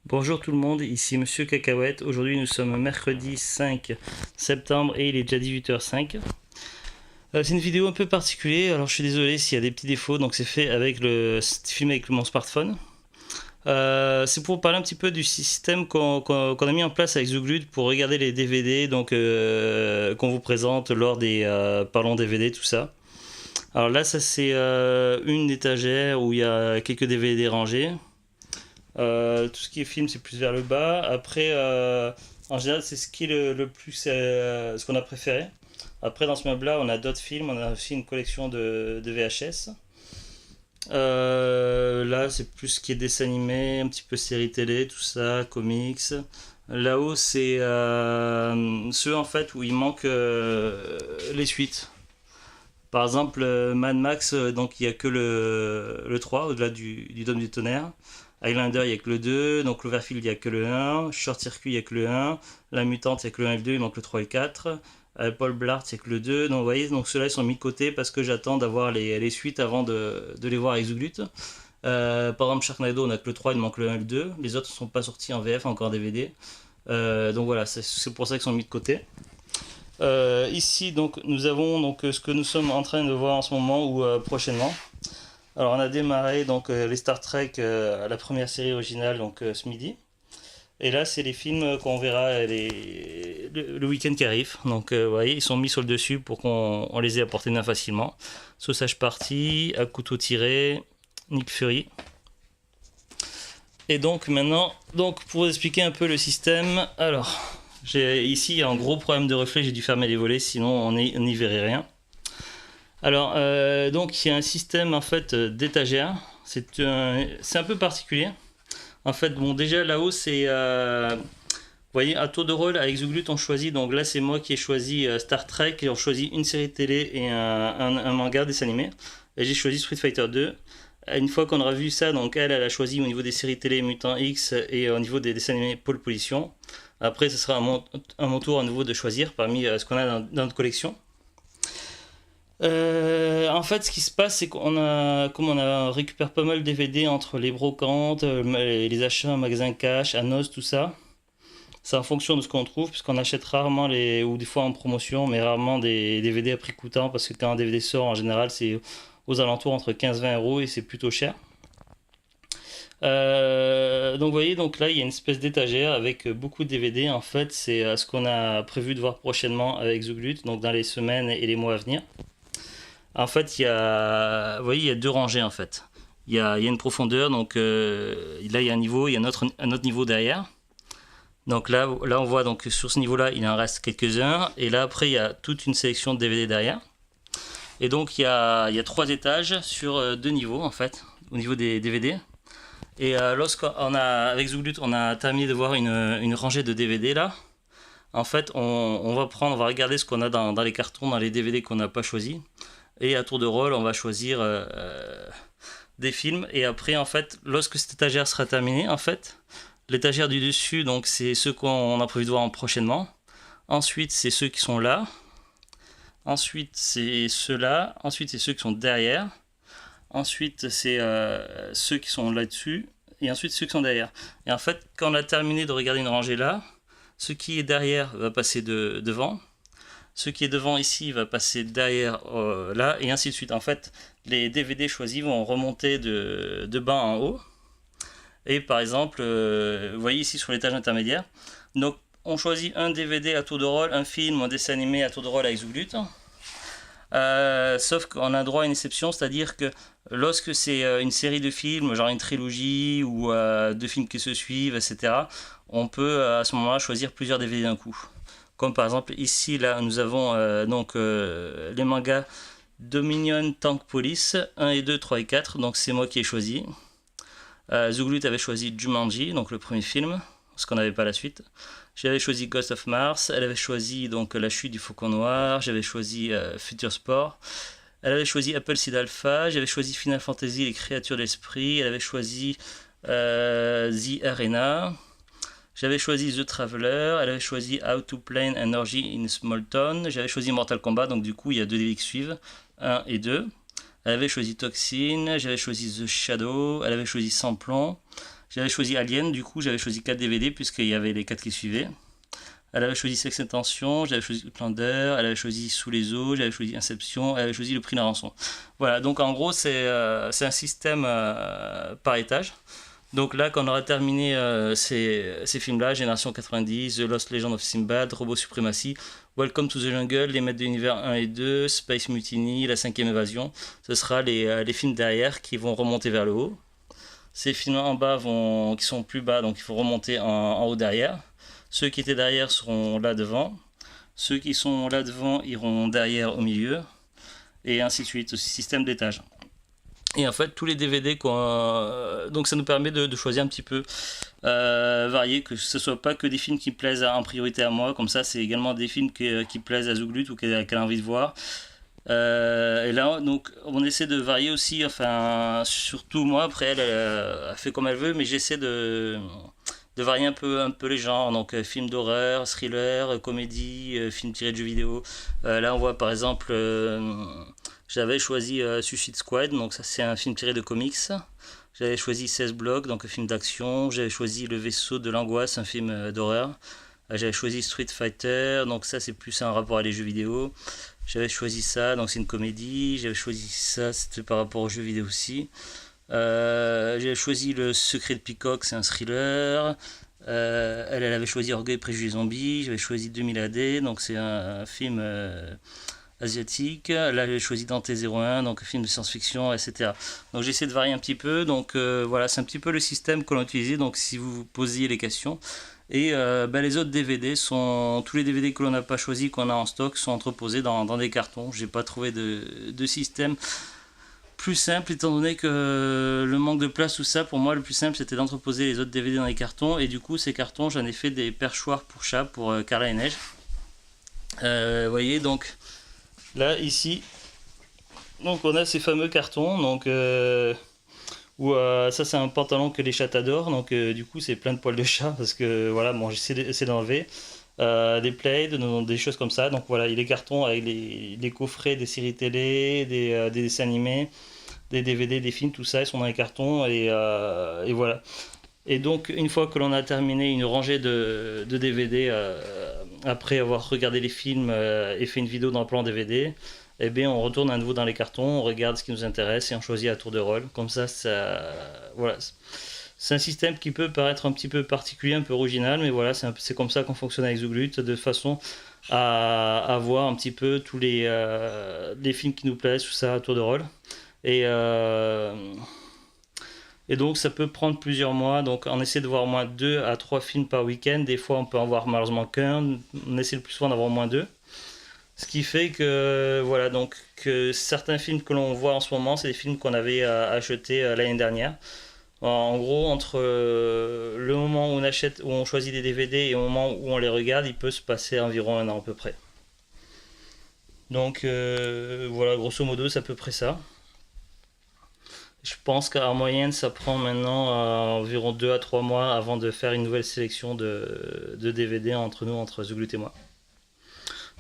Bonjour tout le monde, ici Monsieur Cacahuète. Aujourd'hui nous sommes mercredi 5 septembre et il est déjà 18h05. C'est une vidéo un peu particulière, alors je suis désolé s'il y a des petits défauts, donc c'est fait avec c'est filmé avec mon smartphone. C'est pour parler un petit peu du système qu'on a mis en place avec Zooglut pour regarder les DVD qu'on vous présente lors des parlons DVD, tout ça. Alors là, ça c'est une étagère où il y a quelques DVD rangés. Tout ce qui est film, c'est plus vers le bas. Après, en général, c'est ce qui est le plus, ce qu'on a préféré. Après, dans ce meuble-là, on a d'autres films. On a aussi une collection de VHS. Là, c'est plus ce qui est dessin animé, un petit peu série télé, tout ça, comics. Là-haut, c'est ceux en fait où il manque les suites. Par exemple, Mad Max, donc il n'y a que le 3 au-delà du Dôme du Tonnerre. Highlander, il n'y a que le 2. Donc Cloverfield, il n'y a que le 1. Short Circuit, il n'y a que le 1. La Mutante, il n'y a que le 1 et le 2. Il manque le 3 et le 4. Paul Blart, il n'y a que le 2. Donc vous voyez, donc ceux-là, ils sont mis de côté parce que j'attends d'avoir les suites avant de les voir avec Zouglut. Par exemple, Sharknado, on a que le 3, il manque le 1 et le 2. Les autres ne sont pas sortis en VF, encore en DVD. Donc voilà, c'est pour ça qu'ils sont mis de côté. Ici, donc, nous avons donc, ce que nous sommes en train de voir en ce moment ou prochainement. Alors, on a démarré donc, les Star Trek, la première série originale, donc ce midi. Et là, c'est les films qu'on verra le week-end qui arrive. Donc, vous voyez, ils sont mis sur le dessus pour qu'on les ait à portée de main facilement. Sausage Party, à couteau tiré, Nick Fury. Et donc, maintenant, donc, pour vous expliquer un peu le système, alors, j'ai ici un gros problème de reflet, j'ai dû fermer les volets, sinon on n'y verrait rien. Alors, donc il y a un système en fait d'étagères. C'est un peu particulier. En fait, bon, déjà là-haut, c'est. Vous voyez, à tour de rôle, avec Zouglut, on choisit. Donc là, c'est moi qui ai choisi Star Trek et on choisit une série de télé et un manga dessin animé. Et j'ai choisi Street Fighter 2. Une fois qu'on aura vu ça, donc elle a choisi au niveau des séries télé Mutant X et au niveau des dessins animés Pole Position. Après, ce sera à mon tour à nouveau de choisir parmi ce qu'on a dans notre collection. En fait, ce qui se passe, c'est comme on récupère pas mal de DVD entre les brocantes, les achats en magasin cash, à Nos, tout ça. C'est en fonction de ce qu'on trouve, puisqu'on achète rarement ou des fois en promotion, mais rarement des DVD à prix coûtant, parce que quand un DVD sort, en général, c'est aux alentours entre 15-20 euros et c'est plutôt cher. Donc vous voyez, donc là il y a une espèce d'étagère avec beaucoup de DVD. En fait, c'est ce qu'on a prévu de voir prochainement avec Zouglut, donc dans les semaines et les mois à venir. En fait, vous voyez, il y a deux rangées en fait. Il y a une profondeur, donc là il y a un niveau, il y a un autre niveau derrière. Donc là on voit donc sur ce niveau-là, il en reste quelques-uns, et là après il y a toute une sélection de DVD derrière. Et donc il y a trois étages sur deux niveaux en fait, au niveau des DVD. Et lorsqu'on a, avec Zouglut, on a terminé de voir une rangée de DVD là. En fait, on va regarder ce qu'on a dans les cartons, dans les DVD qu'on n'a pas choisi. Et à tour de rôle, on va choisir des films. Et après, en fait, lorsque cette étagère sera terminée, en fait, l'étagère du dessus, donc c'est ceux qu'on a prévu de voir prochainement. Ensuite, c'est ceux qui sont là. Ensuite, c'est ceux-là. Ensuite, c'est ceux qui sont derrière. Ensuite, c'est ceux qui sont là-dessus. Et ensuite, ceux qui sont derrière. Et en fait, quand on a terminé de regarder une rangée là, ce qui est derrière va passer devant. Ce qui est devant ici va passer derrière là, et ainsi de suite. En fait, les DVD choisis vont remonter de bas en haut. Et par exemple, vous voyez ici sur l'étage intermédiaire, donc on choisit un DVD à tour de rôle, un film, un dessin animé à tour de rôle avec Zouglut. Sauf qu'on a droit à une exception, c'est-à-dire que lorsque c'est une série de films, genre une trilogie ou deux films qui se suivent, etc., on peut à ce moment-là choisir plusieurs DVD d'un coup. Comme par exemple ici, là, nous avons les mangas Dominion Tank Police 1 et 2, 3 et 4, donc c'est moi qui ai choisi. Zouglut avait choisi Jumanji, donc le premier film, parce qu'on n'avait pas la suite. J'avais choisi Ghost of Mars, elle avait choisi donc La Chute du Faucon Noir, j'avais choisi Future Sport, elle avait choisi Apple Seed Alpha, j'avais choisi Final Fantasy Les Créatures d'Esprit, elle avait choisi The Arena, j'avais choisi The Traveler, elle avait choisi How to Plan Energy in Small Town, j'avais choisi Mortal Kombat, donc du coup il y a deux DVD qui suivent, 1 et 2. Elle avait choisi Toxin, j'avais choisi The Shadow, elle avait choisi Sans Plomb, J'avais choisi Alien, du coup j'avais choisi 4 DVD puisqu'il y avait les 4 qui suivaient. Elle avait choisi Sex Intention, j'avais choisi Outlander, elle avait choisi Sous les eaux, j'avais choisi Inception, elle avait choisi Le Prix de la rançon. Voilà, donc en gros c'est un système par étage. Donc là, quand on aura terminé ces films-là, Génération 90, The Lost Legend of Sinbad, Robot Supremacy, Welcome to the Jungle, Les Maîtres de l'Univers 1 et 2, Space Mutiny, La Cinquième Évasion, ce sera les films derrière qui vont remonter vers le haut. Ces films en bas qui sont plus bas, donc il faut remonter en haut derrière. Ceux qui étaient derrière seront là devant. Ceux qui sont là devant iront derrière au milieu. Et ainsi de suite, ce système d'étage. Et en fait, tous les DVD, donc ça nous permet de choisir un petit peu varié, que ce soit pas que des films qui plaisent en priorité à moi, comme ça c'est également des films qui plaisent à Zouglut ou qu'elle a envie de voir. Et là, donc, on essaie de varier aussi, enfin, surtout moi, après elle fait comme elle veut, mais j'essaie de varier un peu les genres, donc films d'horreur, thriller, comédie, films tirés de jeux vidéo. Là, on voit par exemple, j'avais choisi Suicide Squad, donc ça c'est un film tiré de comics. J'avais choisi 16 blocs, donc un film d'action. J'avais choisi Le Vaisseau de l'Angoisse, un film d'horreur. J'avais choisi Street Fighter, donc ça c'est plus un rapport à les jeux vidéo. J'avais choisi ça, donc c'est une comédie. J'avais choisi ça, c'était par rapport aux jeux vidéo aussi. J'avais choisi Le Secret de Peacock, c'est un thriller. Elle avait choisi Orgueil, Préjugés, Zombies. J'avais choisi 2000 AD, donc c'est un film asiatique. Là, j'ai choisi Dante 01, donc film de science-fiction, etc. Donc j'essaie de varier un petit peu. Donc voilà, c'est un petit peu le système que l'on utilise. Donc si vous vous posiez les questions. Et les autres DVD tous les DVD que l'on n'a pas choisi, qu'on a en stock, sont entreposés dans des cartons. J'ai pas trouvé de système plus simple, étant donné que le manque de place, tout ça, pour moi le plus simple c'était d'entreposer les autres DVD dans les cartons. Et du coup ces cartons, j'en ai fait des perchoirs pour chat, pour Carla et Neige. Vous voyez, donc là ici, donc on a ces fameux cartons, donc où ça c'est un pantalon que les chats adorent, donc du coup c'est plein de poils de chat, parce que voilà, bon, j'essaie d'enlever des plaids, des choses comme ça. Donc voilà, il y a les cartons avec les coffrets des séries télé, des dessins animés, des DVD, des films, tout ça, ils sont dans les cartons, et voilà. Et donc une fois que l'on a terminé une rangée de DVD, après avoir regardé les films et fait une vidéo dans le plan DVD, eh bien on retourne à nouveau dans les cartons, on regarde ce qui nous intéresse et on choisit à tour de rôle. Comme ça, voilà. C'est un système qui peut paraître un petit peu particulier, un peu original, mais voilà, c'est comme ça qu'on fonctionne avec Zouglut, de façon à voir un petit peu tous les films qui nous plaisent, tout ça à tour de rôle. Et donc ça peut prendre plusieurs mois, donc on essaie de voir au moins 2 à 3 films par week-end. Des fois on peut en voir malheureusement qu'un, on essaie le plus souvent d'avoir au moins 2. Ce qui fait que voilà, donc que certains films que l'on voit en ce moment, c'est des films qu'on avait achetés l'année dernière. En gros, entre le moment où où on choisit des DVD et au moment où on les regarde, il peut se passer environ un an à peu près. Donc voilà, grosso modo, c'est à peu près ça. Je pense qu'en moyenne, ça prend maintenant environ 2 à 3 mois avant de faire une nouvelle sélection de DVD entre Zouglut et moi.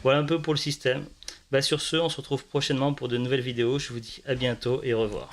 Voilà un peu pour le système. Sur ce, on se retrouve prochainement pour de nouvelles vidéos. Je vous dis à bientôt et au revoir.